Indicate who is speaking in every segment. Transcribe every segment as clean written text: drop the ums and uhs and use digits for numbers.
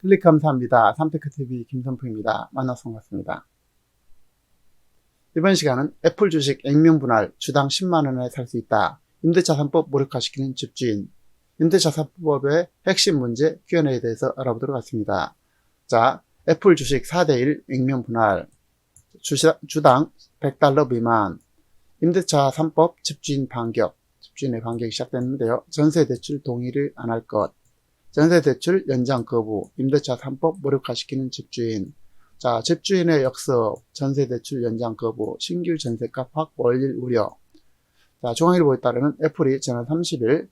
Speaker 1: 클릭 감사합니다. 삼테크TV 김선풍입니다. 만나서 반갑습니다. 이번 시간은 애플 주식 액면 분할 주당 10만원에 살 수 있다. 임대차 3법 무력화시키는 집주인. 임대차 3법의 핵심 문제 Q&A에 대해서 알아보도록 하겠습니다. 자, 애플 주식 4대1 액면 분할. 주당 $100 미만. 임대차 3법 집주인 반격. 집주인의 반격이 시작됐는데요. 전세 대출 동의를 안 할 것. 전세 대출 연장 거부. 임대차 3법 무력화시키는 집주인. 자, 집주인의 역습, 전세 대출 연장 거부, 신규 전세값 확보 원리 우려. 자, 중앙일보에 따르면 애플이 지난 30일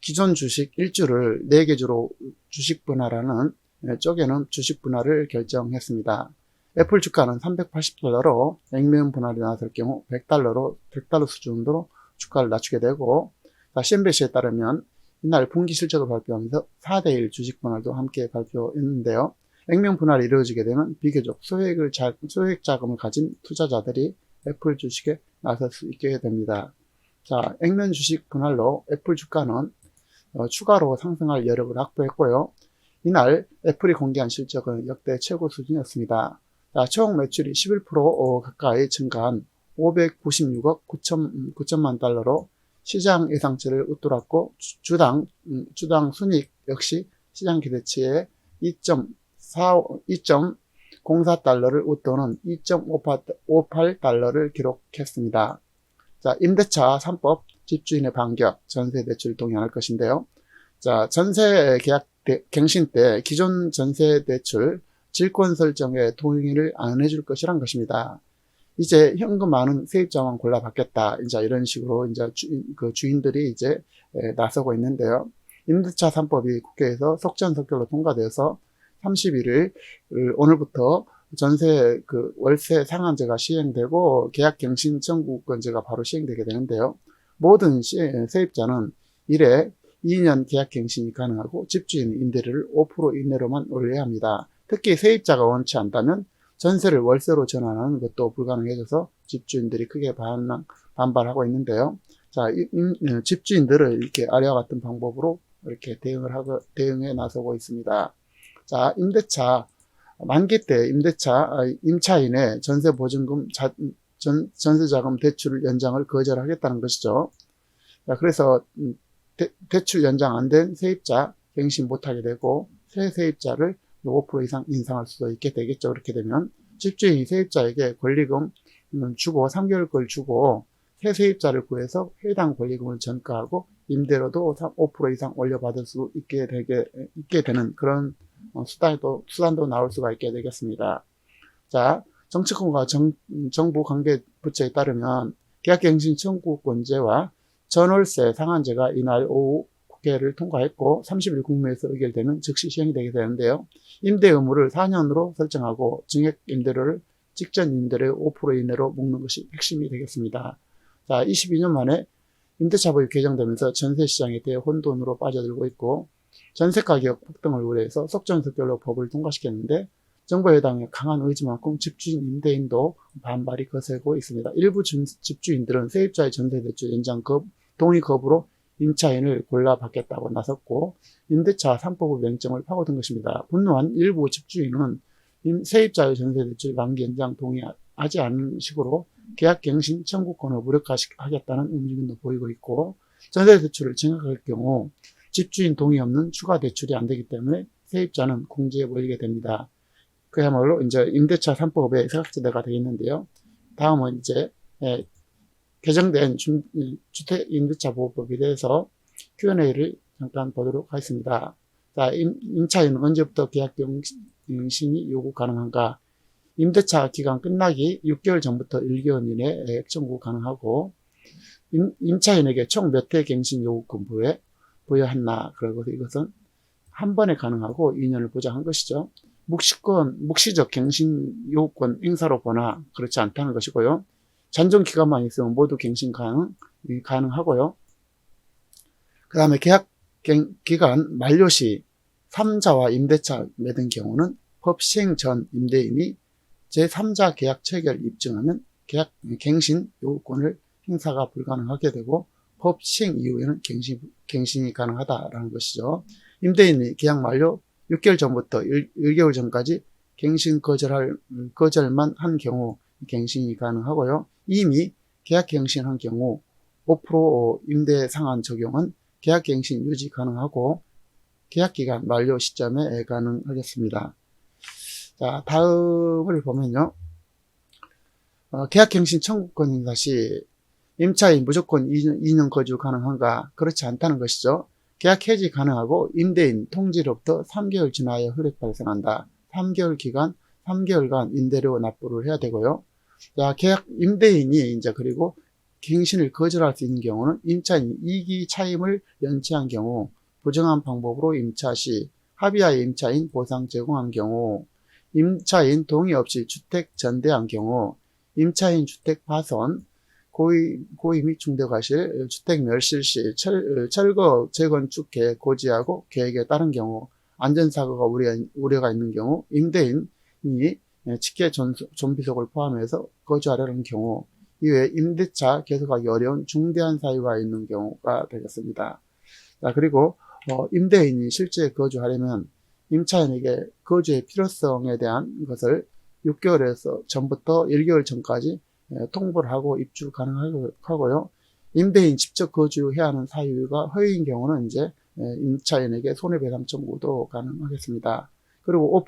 Speaker 1: 기존 주식 1주를 4개 주로 주식 분할하는 쪽에는 주식 분할을 결정했습니다. 애플 주가는 $380로 액면 분할이 나설 경우 $100 수준으로 주가를 낮추게 되고, 자, CNBC에 따르면 이날 분기 실적을 발표하면서 4대1 주식 분할도 함께 발표했는데요. 액면 분할이 이루어지게 되면 비교적 소액 자금을 가진 투자자들이 애플 주식에 나설 수 있게 됩니다. 자, 액면 주식 분할로 애플 주가는 추가로 상승할 여력을 확보했고요. 이날 애플이 공개한 실적은 역대 최고 수준이었습니다. 자, 총 매출이 11% 가까이 증가한 596억 9천만 달러로 시장 예상치를 웃돌았고, 주당 순이익 역시 시장 기대치의 2.04달러를 웃도는 2.58달러를 기록했습니다. 자, 임대차 3법 집주인의 반격, 전세 대출 동의할 것인데요. 자, 전세 계약 갱신 때 기존 전세 대출 질권 설정에 동의를 안 해줄 것이란 것입니다. 이제 현금 많은 세입자만 골라받겠다. 이제 이런 식으로 이제 주인들이 이제 나서고 있는데요. 임대차 3법이 국회에서 속전속결로 통과되어서 31일 오늘부터 전세 월세 상한제가 시행되고 계약 갱신 청구권제가 바로 시행되게 되는데요. 모든 세입자는 1회 2년 계약 갱신이 가능하고 집주인 임대료를 5% 이내로만 올려야 합니다. 특히 세입자가 원치 않다면 전세를 월세로 전환하는 것도 불가능해져서 집주인들이 크게 반발하고 있는데요. 자, 집주인들을 이렇게 아래와 같은 방법으로 이렇게 대응해 나서고 있습니다. 자, 임대차 만기 때 임차인의 전세 보증금 전세자금 대출 연장을 거절하겠다는 것이죠. 자, 그래서 대출 연장 안 된 세입자 갱신 못하게 되고, 새 세입자를 5% 이상 인상할 수도 있게 되겠죠. 그렇게 되면 집주인이 세입자에게 권리금 주고 3개월 걸 주고 새 세입자를 구해서 해당 권리금을 전가하고 임대료도 5% 이상 올려받을 수 있게 되는 그런 수단도 나올 수가 있게 되겠습니다. 자, 정치권과 정부 관계 부처에 따르면 계약갱신 청구권제와 전월세 상한제가 이날 오후 국회를 통과했고 30일 국무회에서 의결되면 즉시 시행이 되게 되는데요. 임대 의무를 4년으로 설정하고 증액 임대료를 직전 임대료의 5% 이내로 묶는 것이 핵심이 되겠습니다. 자, 22년 만에 임대차법이 개정되면서 전세시장에 대해 혼돈으로 빠져들고 있고, 전세가격 폭등을 우려해서 속전속결로 법을 통과시켰는데 정부 여당의 강한 의지만큼 집주인 임대인도 반발이 거세고 있습니다. 일부 집주인들은 세입자의 전세대출 연장 동의 거부로 임차인을 골라받겠다고 나섰고, 임대차 3법의 맹점을 파고든 것입니다. 분노한 일부 집주인은 세입자의 전세대출 만기 연장 동의하지 않는 식으로 계약갱신 청구권을 무력화하겠다는 움직임도 보이고 있고, 전세대출을 증액할 경우 집주인 동의 없는 추가 대출이 안 되기 때문에 세입자는 공지에 몰리게 됩니다. 그야말로 이제 임대차 3법의 사각지대가 되겠는데요. 다음은 이제 개정된 주택 임대차 보호법에 대해서 Q&A를 잠깐 보도록 하겠습니다. 자, 임차인은 언제부터 계약 갱신이 요구 가능한가? 임대차 기간 끝나기 6개월 전부터 1개월 이내에 청구 가능하고, 임차인에게 총 몇 회 갱신 요구권 부여했나? 그리고 이것은 한 번에 가능하고 2년을 보장한 것이죠. 묵시적 갱신 요구권 행사로 보나 그렇지 않다는 것이고요. 잔존 기간만 있으면 모두 갱신 가능하고요. 그 다음에 계약 기간 만료 시 3자와 임대차 맺은 경우는 법 시행 전 임대인이 제3자 계약 체결 입증하면 계약 갱신 요구권을 행사가 불가능하게 되고, 법 시행 이후에는 갱신이 가능하다라는 것이죠. 임대인이 계약 만료 6개월 전부터 1개월 전까지 갱신 거절만 한 경우 갱신이 가능하고요. 이미 계약 갱신한 경우 5% 임대 상한 적용은 계약 갱신 유지 가능하고 계약기간 만료 시점에 가능하겠습니다. 자, 다음을 보면요. 계약갱신 청구권 행사 시 임차인 무조건 2년 거주 가능한가? 그렇지 않다는 것이죠. 계약 해지 가능하고 임대인 통지로부터 3개월 지나야 혈액 발생한다. 3개월 기간, 3개월간 임대료 납부를 해야 되고요. 자, 임대인이 이제 그리고 갱신을 거절할 수 있는 경우는 임차인이 이기 차임을 연체한 경우, 부정한 방법으로 임차 시 합의하에 임차인 보상 제공한 경우, 임차인 동의 없이 주택 전대한 경우, 임차인 주택 파손, 고의 및 중대과실, 주택 멸실 시 철거 재건축 계획 고지하고 계획에 따른 경우, 안전사고가 우려가 있는 경우, 임대인이 직계 존비속을 포함해서 거주하려는 경우, 이외에 임대차 계속하기 어려운 중대한 사유가 있는 경우가 되겠습니다. 자, 그리고 임대인이 실제 거주하려면 임차인에게 거주의 필요성에 대한 것을 6개월에서 전부터 1개월 전까지 통보를 하고 입주 가능하고요. 임대인 직접 거주해야 하는 사유가 허위인 경우는 이제 임차인에게 손해배상 청구도 가능하겠습니다. 그리고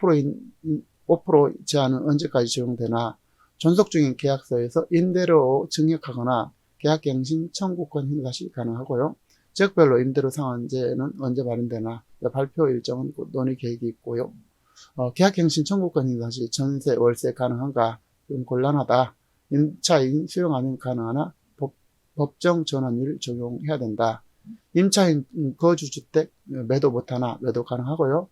Speaker 1: 5% 제한은 언제까지 적용되나 존속 중인 계약서에서 임대료 증액하거나 계약갱신 청구권 행사 시 가능하고요. 지역별로 임대료 상한제는 언제 발행되나 발표 일정은 논의 계획이 있고요. 계약갱신 청구권 행사 시 전세, 월세 가능한가? 좀 곤란하다. 임차인 수용하면 가능하나 법정 전환율 적용해야 된다. 임차인 거주주택 매도 못하나 매도 가능하고요.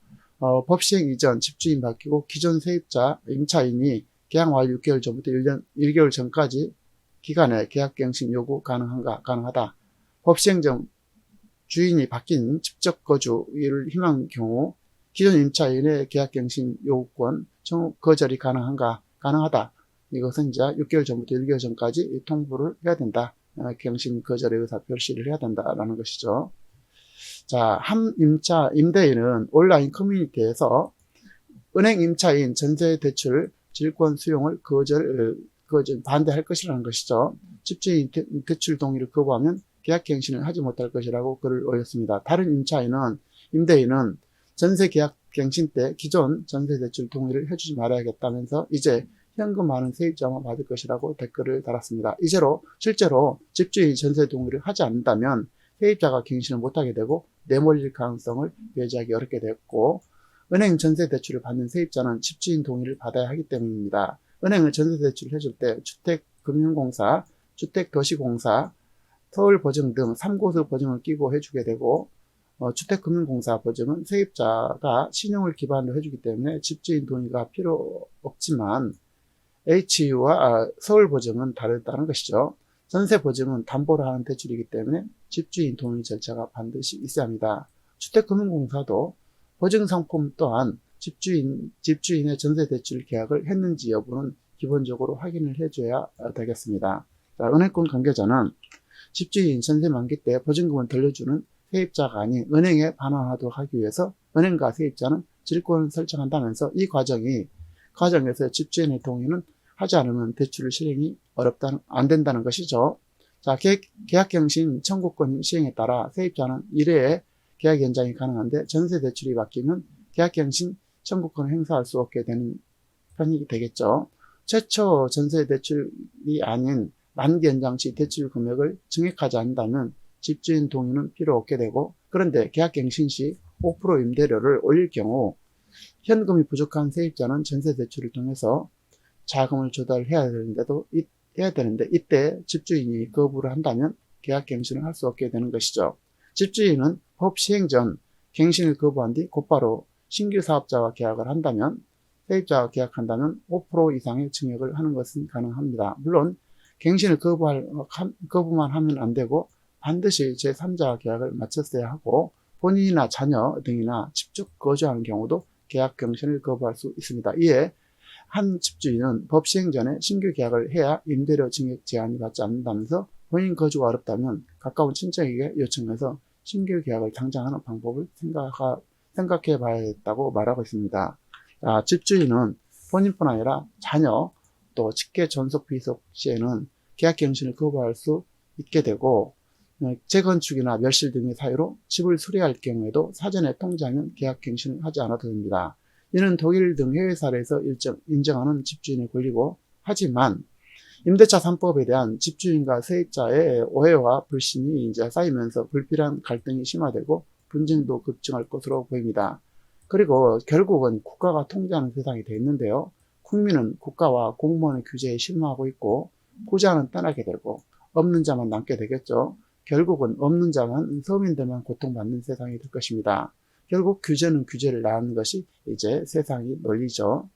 Speaker 1: 법 시행 이전 집주인 바뀌고 기존 세입자 임차인이 계약 만료 6개월 전부터 1개월 전까지 기간에 계약갱신 요구 가능한가? 가능하다. 법 시행 전 주인이 바뀐 직접 거주를 희망한 경우 기존 임차인의 계약갱신 요구권 거절이 가능한가? 가능하다. 이것은 이제 6개월 전부터 1개월 전까지 통보를 해야 된다. 갱신 거절의 의사 표시를 해야 된다라는 것이죠. 자, 임대인은 온라인 커뮤니티에서 은행 임차인 전세 대출 질권 수용을 반대할 것이라는 것이죠. 집주인 대출 동의를 거부하면 계약갱신을 하지 못할 것이라고 글을 올렸습니다. 다른 임대인은 전세 계약 갱신 때 기존 전세 대출 동의를 해주지 말아야겠다면서 이제 현금화는 세입자만 받을 것이라고 댓글을 달았습니다. 실제로 집주인이 전세 동의를 하지 않는다면 세입자가 갱신을 못하게 되고 내몰릴 가능성을 배제하기 어렵게 됐고, 은행 전세 대출을 받는 세입자는 집주인 동의를 받아야 하기 때문입니다. 은행은 전세 대출을 해줄 때 주택금융공사, 주택도시공사, 서울보증 등 3곳의 보증을 끼고 해주게 되고, 주택금융공사 보증은 세입자가 신용을 기반으로 해주기 때문에 집주인 동의가 필요 없지만 HU와 서울보증은 다르다는 것이죠. 전세보증은 담보로 하는 대출이기 때문에 집주인 동의 절차가 반드시 있어야 합니다. 주택금융공사도 보증상품 또한 집주인의 전세대출 계약을 했는지 여부는 기본적으로 확인을 해줘야 되겠습니다. 자, 은행권 관계자는 집주인 전세 만기 때 보증금을 돌려주는 세입자가 아닌 은행에 반환하도록 하기 위해서 은행과 세입자는 질권을 설정한다면서 이 과정에서 집주인의 동의는 하지 않으면 대출 실행이 안 된다는 것이죠. 자, 계약갱신 청구권 시행에 따라 세입자는 1회에 계약 연장이 가능한데 전세 대출이 바뀌면 계약갱신 청구권을 행사할 수 없게 되는 편이 되겠죠. 최초 전세 대출이 아닌 만기 연장 시 대출 금액을 증액하지 않는다면 집주인 동의는 필요 없게 되고, 그런데 계약갱신 시 5% 임대료를 올릴 경우 현금이 부족한 세입자는 전세 대출을 통해서 자금을 조달해야 되는데 이때 집주인이 거부를 한다면 계약갱신을 할 수 없게 되는 것이죠. 집주인은 법 시행 전 갱신을 거부한 뒤 곧바로 신규 사업자와 계약을 한다면, 세입자와 계약한다면 5% 이상의 증액을 하는 것은 가능합니다. 물론 갱신을 거부만 하면 안 되고 반드시 제3자와 계약을 마쳤어야 하고, 본인이나 자녀 등이나 집중 거주하는 경우도 계약 갱신을 거부할 수 있습니다. 이에 한 집주인은 법 시행 전에 신규 계약을 해야 임대료 증액 제한이 받지 않는다면서 본인 거주가 어렵다면 가까운 친척에게 요청해서 신규 계약을 당장 하는 방법을 생각해 봐야겠다고 말하고 있습니다. 집주인은 본인뿐 아니라 자녀 또 직계 존속 비속 시에는 계약갱신을 거부할 수 있게 되고, 재건축이나 멸실 등의 사유로 집을 수리할 경우에도 사전에 통지하면 계약갱신을 하지 않아도 됩니다. 이는 독일 등 해외 사례에서 인정하는 집주인의 권리고, 하지만 임대차 3법에 대한 집주인과 세입자의 오해와 불신이 이제 쌓이면서 불필요한 갈등이 심화되고 분쟁도 급증할 것으로 보입니다. 그리고 결국은 국가가 통제하는 세상이 되어 있는데요. 국민은 국가와 공무원의 규제에 실망하고 있고, 부자는 떠나게 되고 없는 자만 남게 되겠죠. 결국은 없는 자만, 서민들만 고통받는 세상이 될 것입니다. 결국 규제는 규제를 낳는 것이 이제 세상의 논리죠.